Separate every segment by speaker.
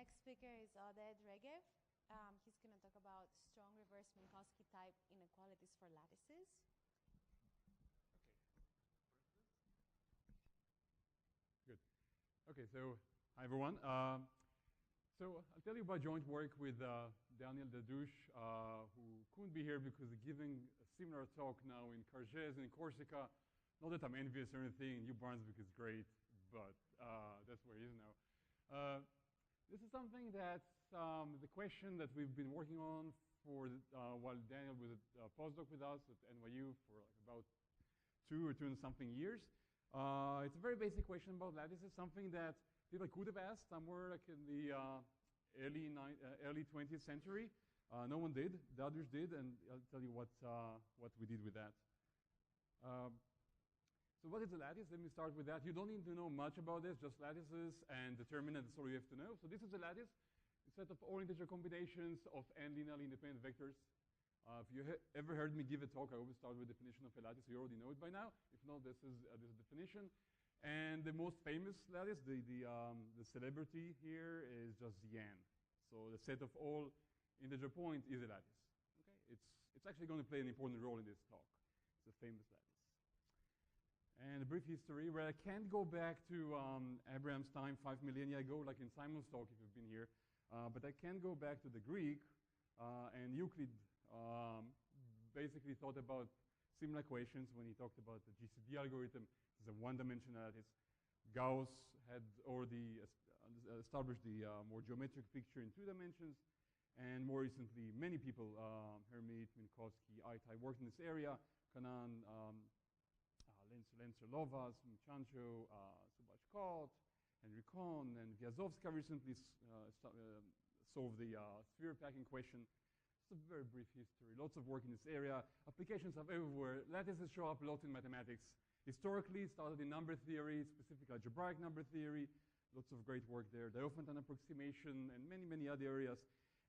Speaker 1: next speaker is Oded Regev. He's going to talk about strong reverse Minkowski-type inequalities for lattices.
Speaker 2: Good. Okay, so hi everyone. So I'll tell you about joint work with Daniel Dadouche, who couldn't be here because he's giving a similar talk now in Cargés in Corsica. Not that I'm envious or anything. New Brunswick is great, but that's where he is now. This is something that's the question that we've been working on for while Daniel was a postdoc with us at NYU for like about 2 and something years. It's a very basic question about lattices, something that people could have asked somewhere like in the early 20th century. No one did. Dadouche did, and I'll tell you what we did with that. So what is a lattice? Let me start with that. You don't need to know much about this, just lattices and determinants, that's all you have to know. So this is a lattice, a set of all integer combinations of n linearly independent vectors. If you ever heard me give a talk, I always start with a definition of a lattice. You already know it by now. If not, this is the definition. And the most famous lattice, the celebrity here is just N. So the set of all integer points is a lattice. Okay? It's actually going to play an important role in this talk. It's a famous lattice. And a brief history, where I can't go back to Abraham's time 5 millennia ago, like in Simon's talk, if you've been here. But I can go back to the Greek, and Euclid basically thought about similar equations when he talked about the GCD algorithm. It's a one-dimensional lattice. Gauss had already established the more geometric picture in 2 dimensions. And more recently, many people, Hermite, Minkowski-type, worked in this area. Canaan, Lenzer Lovas, Michancho, Subhash-Kot, Henry Kohn, and Vyazovska recently solved the sphere packing question. It's a very brief history, lots of work in this area. Applications are everywhere. Lattices show up a lot in mathematics. Historically, it started in number theory, specific algebraic number theory, lots of great work there, Diophantine approximation, and many, many other areas.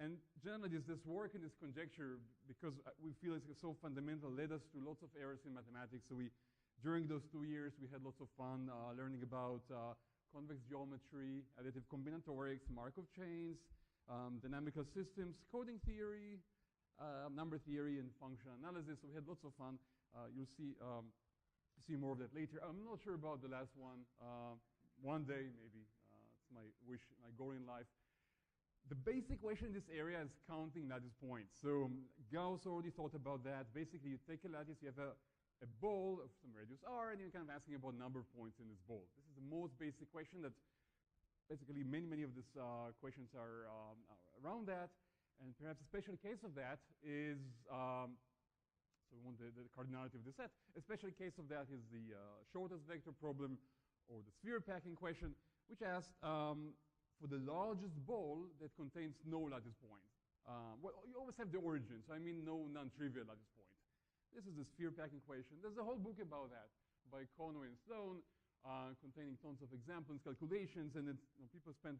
Speaker 2: And generally, this work and this conjecture, because we feel it's so fundamental, led us to lots of errors in mathematics. So during those 2 years, we had lots of fun learning about convex geometry, additive combinatorics, Markov chains, dynamical systems, coding theory, number theory, and functional analysis. So we had lots of fun. You'll see more of that later. I'm not sure about the last one. One day, maybe. It's my wish, my goal in life. The basic question in this area is counting lattice points. So Gauss already thought about that. Basically, you take a lattice, you have a ball of some radius r, and you're kind of asking about number of points in this ball. This is the most basic question that basically many of these questions are around that. And perhaps a special case of that is, so we want the cardinality of the set. A special case of that is the shortest vector problem, or the sphere packing question, which asks for the largest ball that contains no lattice point. Well, you always have the origin, so I mean no non-trivial lattice point. This is the sphere packing question. There's a whole book about that by Conway and Sloan, containing tons of examples, calculations, and people spent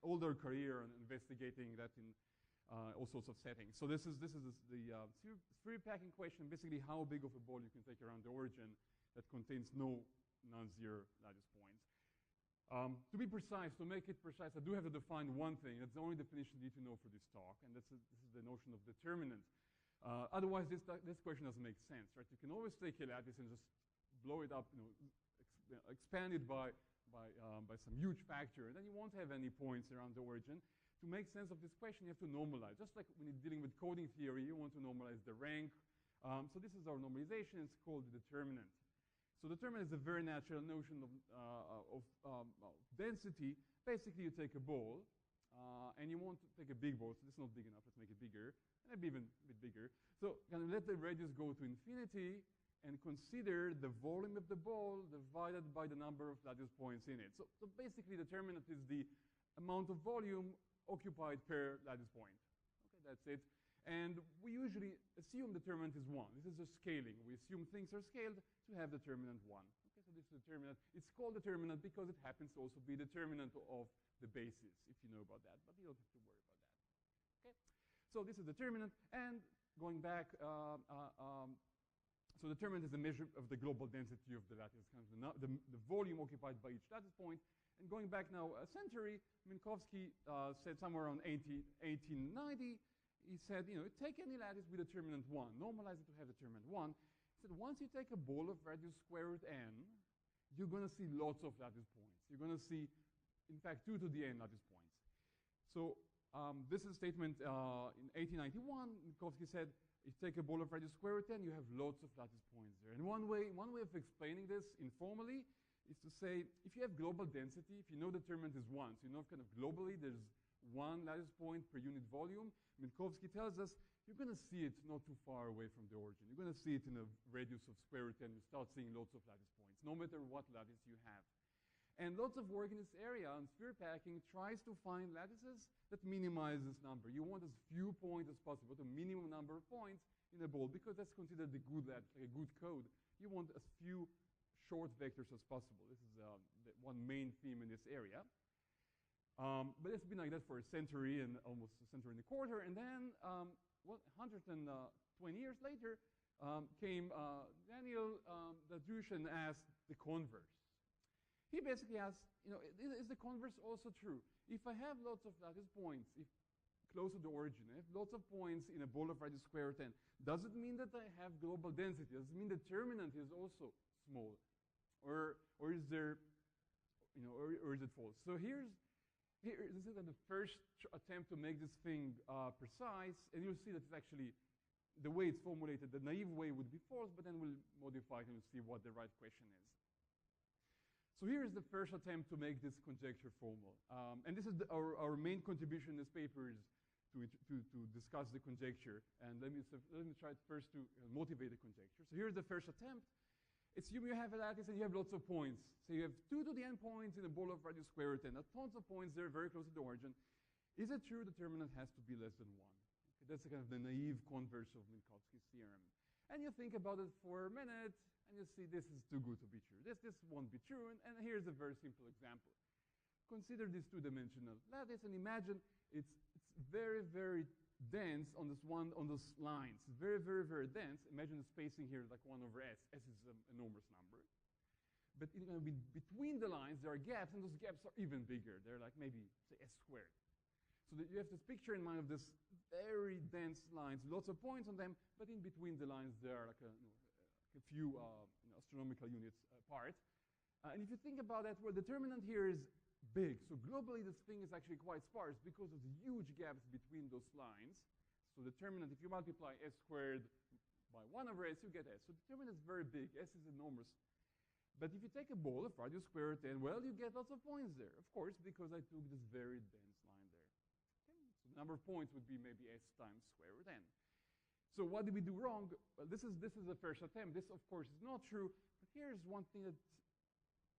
Speaker 2: all their career on investigating that in all sorts of settings. So this is the sphere packing question, basically how big of a ball you can take around the origin that contains no non-zero lattice points. To be precise, to make it precise, I do have to define one thing. That's the only definition you need to know for this talk, and this is the notion of determinant. Otherwise, this question doesn't make sense, right? You can always take a lattice and just blow it up, expand it by some huge factor, and then you won't have any points around the origin. To make sense of this question, you have to normalize. Just like when you're dealing with coding theory, you want to normalize the rank. So this is our normalization. It's called the determinant. So determinant is a very natural notion of density. Basically, you take a ball, and you want to take a big ball. So this is not big enough. Let's make it bigger, and maybe even a bit bigger. So kind of let the radius go to infinity, and consider the volume of the ball divided by the number of lattice points in it. So basically, determinant is the amount of volume occupied per lattice point. Okay, that's it. And we usually assume determinant is 1. This is just scaling. We assume things are scaled to have determinant 1. Okay, so this is determinant. It's called determinant because it happens to also be determinant of the basis, if you know about that. But you don't have to worry about that. Okay, so this is determinant. And going back, so determinant is a measure of the global density of the lattice, kind of the volume occupied by each lattice point. And going back now a century, Minkowski said somewhere around 1890, he said, take any lattice with determinant 1, normalize it to have determinant 1. He said, once you take a ball of radius square root n, you're going to see lots of lattice points. You're going to see, in fact, 2 to the n lattice points. So this is a statement in 1891. Minkowski said, if you take a ball of radius square root n, you have lots of lattice points there. And one way of explaining this informally is to say, if you have global density, if you know determinant is 1, so you know kind of globally there's 1 lattice point per unit volume, Minkowski tells us you're going to see it not too far away from the origin. You're going to see it in a radius of square root n. You start seeing lots of lattice points, no matter what lattice you have. And lots of work in this area on sphere packing tries to find lattices that minimize this number. You want as few points as possible, the minimum number of points in a ball, because that's considered a good code. You want as few short vectors as possible. This is the one main theme in this area. But it's been like that for a century and almost a century and a quarter. And then 120 years later came Daniel Lattices and asked the converse. He basically asked, is the converse also true? If I have lots of lattice points close to the origin, I have lots of points in a ball of radius square root n, does it mean that I have global density? Does it mean determinant is also small? Or is there, or is it false? So this is the first attempt to make this thing precise, and you'll see that it's actually, the way it's formulated, the naive way would be false, but then we'll modify it and we'll see what the right question is. So here's the first attempt to make this conjecture formal. And this is our main contribution in this paper is to discuss the conjecture. And let me try first to motivate the conjecture. So here's the first attempt. Assume you have a lattice and you have lots of points. So you have 2 to the n points in a ball of radius square root n. Tons of points there, very close to the origin. Is it true determinant has to be less than 1? Okay, that's kind of the naive converse of Minkowski's theorem. And you think about it for a minute, and you see this is too good to be true. This won't be true, and here's a very simple example. Consider this 2-dimensional lattice, and imagine it's very, very dense on those lines. It's very, very, very dense. Imagine the spacing here like 1 over s. S is an enormous number. But between the lines, there are gaps, and those gaps are even bigger. They're like maybe, say, s squared. So that you have this picture in mind of this very dense lines, lots of points on them, but in between the lines, there are like a few astronomical units apart. And if you think about that, well, determinant here is big. So globally, this thing is actually quite sparse because of the huge gaps between those lines. So determinant, if you multiply s squared by 1 over s, you get s. So determinant is very big. S is enormous. But if you take a ball of radius square root n, well, you get lots of points there, of course, because I took this very dense line there. Okay? So the number of points would be maybe s times square root n. So what did we do wrong? Well, this is the first attempt. This, of course, is not true. But here's one thing that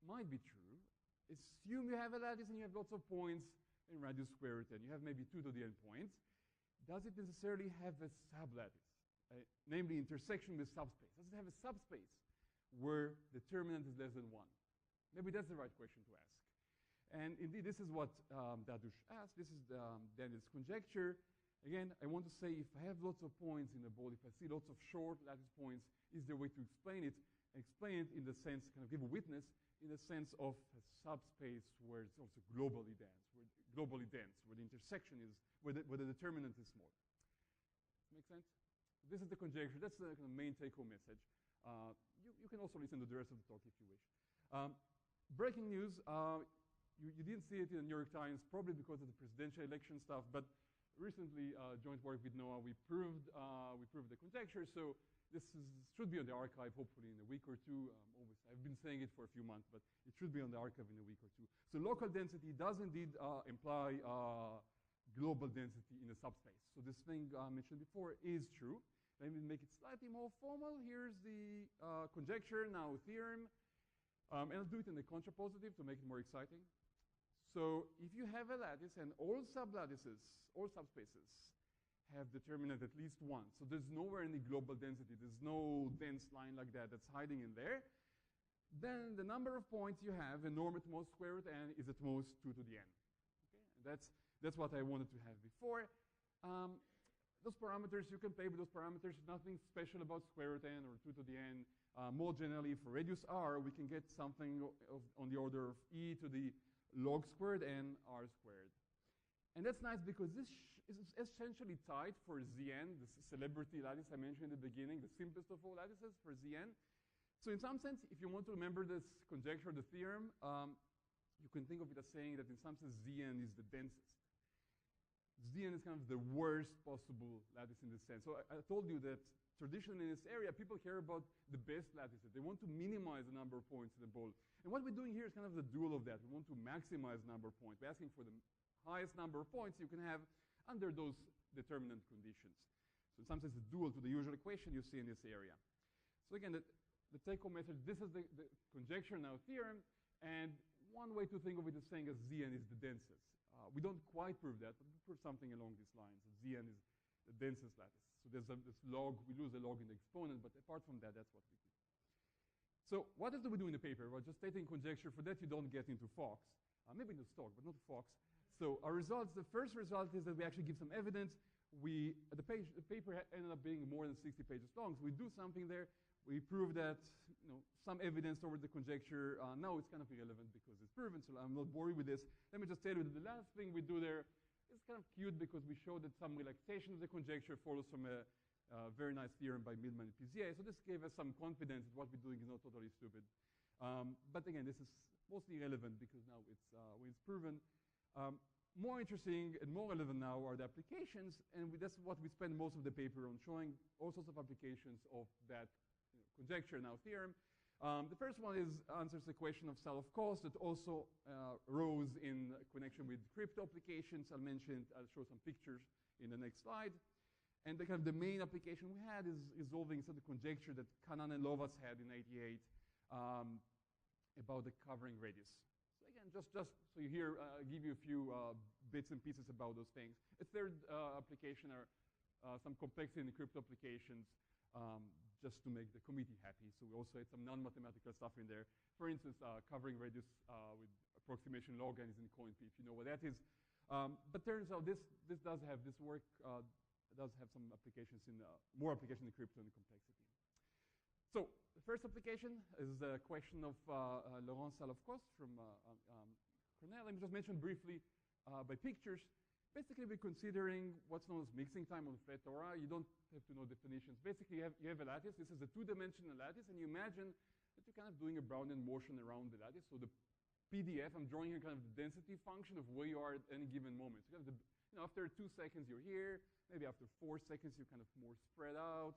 Speaker 2: might be true. Assume you have a lattice and you have lots of points in radius square root n. You have maybe 2 to the n points. Does it necessarily have a sublattice, namely intersection with subspace? Does it have a subspace where determinant is less than 1? Maybe that's the right question to ask. And indeed, this is what Lattices asked. This is Daniel's conjecture. Again, I want to say if I have lots of points in a ball, if I see lots of short lattice points, is there a way to explain it? Explain it in the sense, kind of give a witness, in the sense of a subspace where it's also globally dense, where the intersection is, where the determinant is small. Make sense? This is the conjecture. That's the kind of main take-home message. You can also listen to the rest of the talk if you wish. Breaking news, you didn't see it in the New York Times, probably because of the presidential election stuff, but recently, joint work with Noah, we proved the conjecture, so this should be on the archive, hopefully in a week or two. I've been saying it for a few months, but it should be on the archive in a week or two. So local density does indeed imply global density in a subspace. So this thing I mentioned before is true. Let me make it slightly more formal. Here's the conjecture, now theorem. And I'll do it in the contrapositive to make it more exciting. So if you have a lattice and all sublattices, all subspaces, have determinant at least 1. So there's nowhere any global density. There's no dense line like that that's hiding in there. Then the number of points you have, a norm at most square root n, is at most 2 to the n. Okay? And that's what I wanted to have before. Those parameters, you can play with those parameters. Nothing special about square root n or 2 to the n. More generally, for radius r, we can get something on the order of e to the log squared and r squared. And that's nice because this is essentially tight for Zn, this celebrity lattice I mentioned in the beginning, the simplest of all lattices for Zn. So in some sense, if you want to remember this conjecture, the theorem, you can think of it as saying that in some sense Zn is the densest. Zn is kind of the worst possible lattice in this sense. So I told you that traditionally in this area, people care about the best lattices. They want to minimize the number of points in the ball. And what we're doing here is kind of the dual of that. We want to maximize the number of points. We're asking for the highest number of points you can have under those determinant conditions. So in some sense, it's dual to the usual equation you see in this area. So again, the take-home message, this is the conjecture now theorem, and one way to think of it is saying that Zn is the densest. We don't quite prove that, but we prove something along these lines. Zn is the densest lattice. So there's this log, we lose a log in the exponent, but apart from that, that's what we do. So what else do we do in the paper? Well, just stating conjecture. For that, you don't get into Fox. Maybe into Stock, but not Fox. So our results, the first result is that we actually give some evidence. The paper ended up being more than 60 pages long, so we do something there. We prove that, some evidence toward the conjecture. Now it's kind of irrelevant because it's proven, so I'm not bored with this. Let me just tell you that the last thing we do there is kind of cute because we show that some relaxation of the conjecture follows from a very nice theorem by Milman and Pizier. So this gave us some confidence that what we're doing is not totally stupid. But again, this is mostly irrelevant because now when it's proven. More interesting and more relevant now are the applications, and that's what we spend most of the paper on, showing all sorts of applications of that conjecture now theorem. The first one answers the question of sum of cost that also rose in connection with crypto applications. I'll show some pictures in the next slide. And the main application we had is resolving some of the conjecture that Kanan and Lovász had in '88 about the covering radius. So again, just so you hear, I'll give you a few bits and pieces about those things. A third application are some complexity in the crypto applications, just to make the committee happy. So we also had some non-mathematical stuff in there. For instance, covering radius with approximation log n is in CoinP, if you know what that is. But turns out this does have this work, does have some applications in more application in crypto and complexity. So the first application is the question of Laurent Salov-Coste from Cornell. Let me just mention briefly by pictures. Basically, we're considering what's known as mixing time on flat Torah. You don't have to know definitions. Basically, you have a lattice. This is a two-dimensional lattice, and you imagine that you're kind of doing a Brownian motion around the lattice. So the PDF, I'm drawing here kind of the density function of where you are at any given moment. So you have after 2 seconds, you're here. Maybe after 4 seconds, you're kind of more spread out.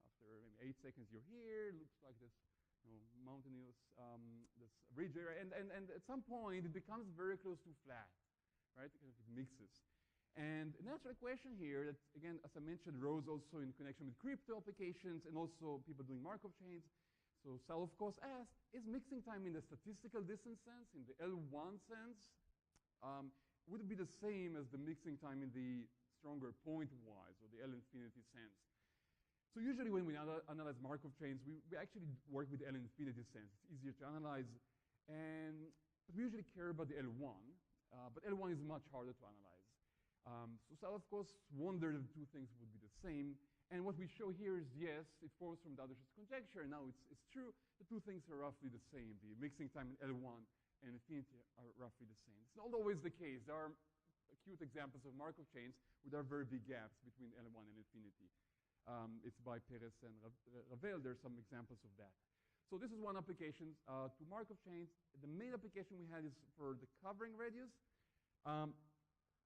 Speaker 2: After maybe 8 seconds, you're here. Looks like this mountainous, this ridge area. And at some point, it becomes very close to flat, right? It mixes. And an natural question here that, again, as I mentioned, rose also in connection with crypto applications and also people doing Markov chains. So Salov-Coste asked, is mixing time in the statistical distance sense, in the L1 sense, would it be the same as the mixing time in the stronger point-wise or the L-infinity sense? So usually when we analyze Markov chains, we actually work with the L-infinity sense. It's easier to analyze. But we usually care about the L1. But L1 is much harder to analyze. So Salov-Coste wondered if the two things would be the same. And what we show here is, yes, it follows from Dadash's conjecture. Now it's true. The two things are roughly the same. The mixing time in L1 and infinity are roughly the same. It's not always the case. There are acute examples of Markov chains with very big gaps between L1 and infinity. It's by Perez and Ravel. There's some examples of that. So this is one application to Markov chains. The main application we had is for the covering radius.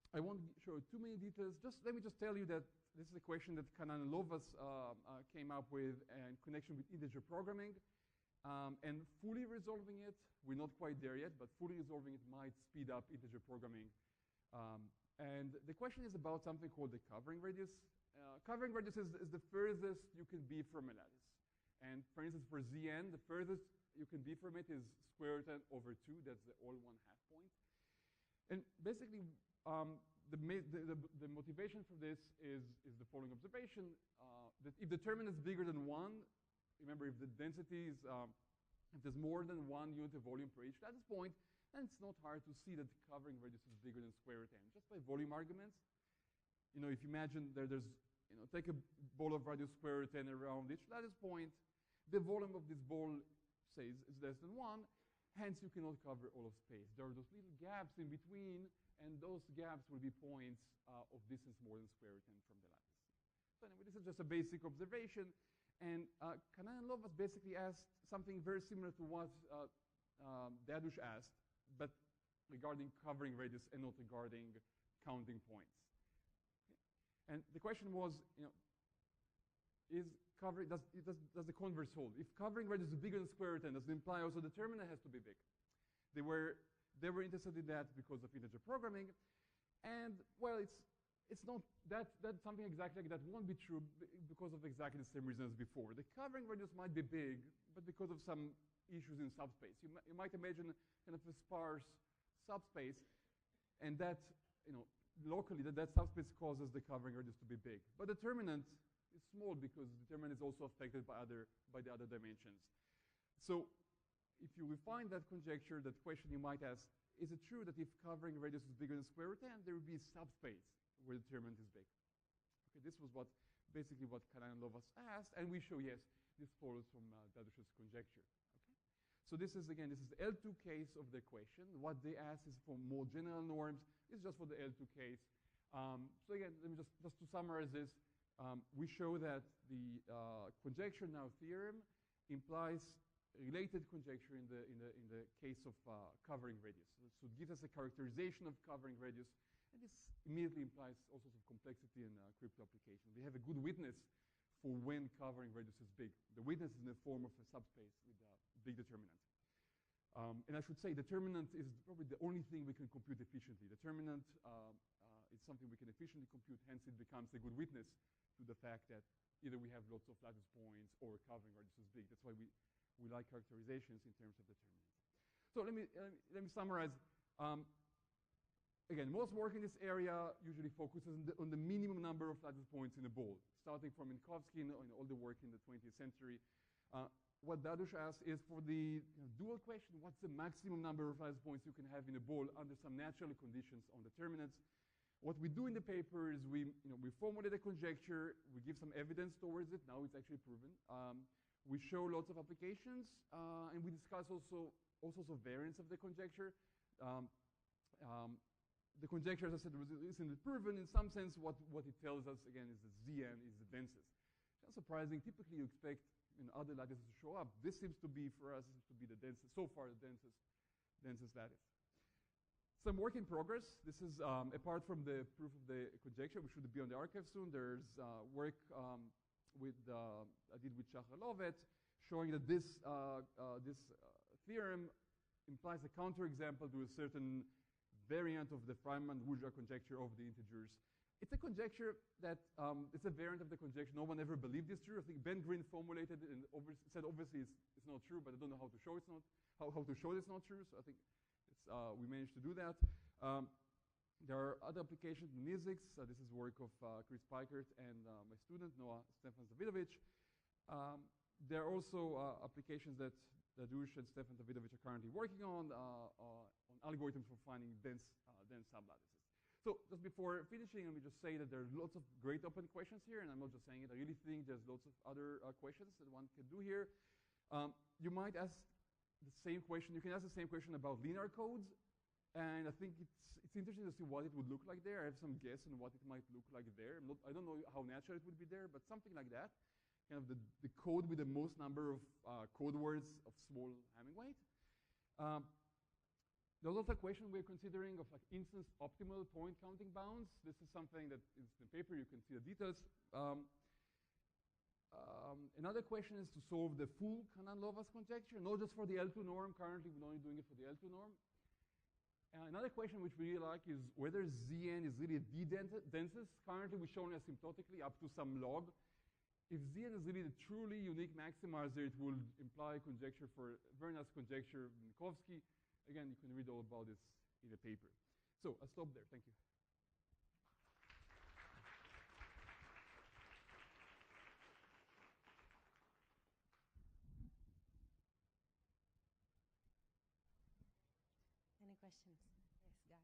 Speaker 2: I won't show too many details. Let me just tell you that this is a question that Kanan and Lovász came up with in connection with integer programming. And fully resolving it, we're not quite there yet, but fully resolving it might speed up integer programming. And the question is about something called the covering radius. Covering radius is the furthest you can be from a lattice. And for instance, for Zn, the furthest you can be from it is square root n over 2. That's the all 1/2 point. And basically, the motivation for this is the following observation, that if the determinant is bigger than 1, remember if the density is, if there's more than 1 unit of volume per each lattice point, then it's not hard to see that the covering radius is bigger than square root n, just by volume arguments. If you imagine there's, take a ball of radius square root n around each lattice point, the volume of this ball, say, is less than 1, Hence, you cannot cover all of space. There are those little gaps in between, and those gaps will be points of distance more than square root n from the lattice. So anyway, this is just a basic observation. And Kanan and Lovász basically asked something very similar to what Dadush asked, but regarding covering radius and not regarding counting points. Okay. And the question was, does the converse hold? If covering radius is bigger than square root n, does it imply also the determinant has to be big? They were interested in that because of integer programming, and well, it's not that's something exactly like that won't be true because of exactly the same reasons as before. The covering radius might be big, but because of some issues in subspace. You might imagine kind of a sparse subspace, and that locally that subspace causes the covering radius to be big. But the determinant is small because the determinant is also affected by the other dimensions. So if you refine that conjecture, that question you might ask, is it true that if covering radius is bigger than square root n, there will be a subspace where the determinant is big? Okay, this was basically what Kanan and Lovász asked, and we show yes, this follows from Dadush's conjecture. Okay? So this is the L2 case of the equation. What they ask is for more general norms. This is just for the L2 case. So again, let me just to summarize this. We show that the conjecture now theorem implies related conjecture in the case of covering radius. So it gives us a characterization of covering radius, and this immediately implies all sorts of complexity in crypto application. We have a good witness for when covering radius is big. The witness is in the form of a subspace with a big determinant. And I should say determinant is probably the only thing we can compute efficiently. Determinant is something we can efficiently compute, hence it becomes a good witness to the fact that either we have lots of lattice points or covering radius is big. That's why we like characterizations in terms of determinant. So let me summarize. Again, most work in this area usually focuses on the minimum number of lattice points in a ball, starting from Minkowski and all the work in the 20th century. What Dadush asks is for the dual question, what's the maximum number of lattice points you can have in a ball under some natural conditions on determinants? What we do in the paper is we formulate a conjecture, we give some evidence towards it. Now it's actually proven. We show lots of applications, and we discuss also all sorts of variants of the conjecture. The conjecture, as I said, was recently proven. In some sense, what it tells us, again, is that Zn is the densest. It's not surprising. Typically, you expect other lattices to show up. This seems to be, for us, seems to be the densest, so far, the densest lattice. Some work in progress. This is, apart from the proof of the conjecture, which should be on the archive soon, there's work I did with Shachar Lovet, showing that this theorem implies a counterexample to a certain variant of the Feynman-Wujra conjecture of the integers. It's a conjecture that it's a variant of the conjecture. No one ever believed this true. I think Ben Green formulated it and said obviously it's not true, but I don't know how to show it's not how to show it's not true. So I think we managed to do that. There are other applications in physics. This is work of Chris Pikert and my student Noah Stefan Davidovich. There are also applications that Dadush and Stefan Davidovich are currently working on algorithms for finding dense sublattices. So just before finishing, let me just say that there are lots of great open questions here, and I'm not just saying it. I really think there's lots of other questions that one can do here. You might ask the same question. You can ask the same question about linear codes, and I think it's interesting to see what it would look like there. I have some guess on what it might look like there. I don't know how natural it would be there, but something like that. Kind of the code with the most number of code words of small Hamming weight. There's also a question we're considering of like instance optimal point counting bounds. This is something that is in the paper. You can see the details. Another question is to solve the full Kanan-Lovász conjecture, not just for the L2 norm. Currently, we're only doing it for the L2 norm. Another question which we really like is whether Zn is really the densest. Currently, we're showing asymptotically up to some log. If Zn is really the truly unique maximizer, it will imply a conjecture for a very nice conjecture of Minkowski. Again, you can read all about this in the paper. So I'll stop there. Thank you.
Speaker 1: Any questions? Yes, Guy.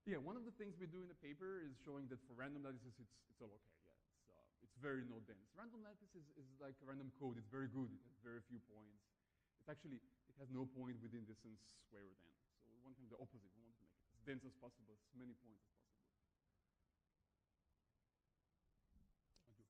Speaker 2: Yeah, one of the things we do in the paper is showing that for random lattices, it's all okay. Yeah, it's very node dense. Random lattice is like random code. It's very good. It has very few points. It's actually, it has no point within distance squared n. So we want kind of the opposite. We want to make it as dense as possible, as many points as possible. Thank you.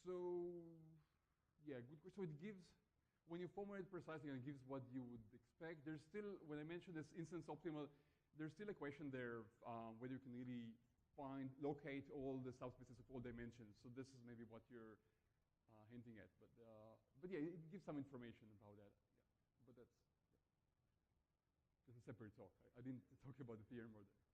Speaker 2: So, yeah, good question. So it gives, when you formulate precisely, it gives what you would expect. There's still, when I mentioned this instance optimal, there's still a question there whether you can really locate all the subspaces of all dimensions. So this is maybe what you're hinting at. But yeah, it gives some information about that. Yeah. But that's a separate talk. I didn't talk about the theorem or the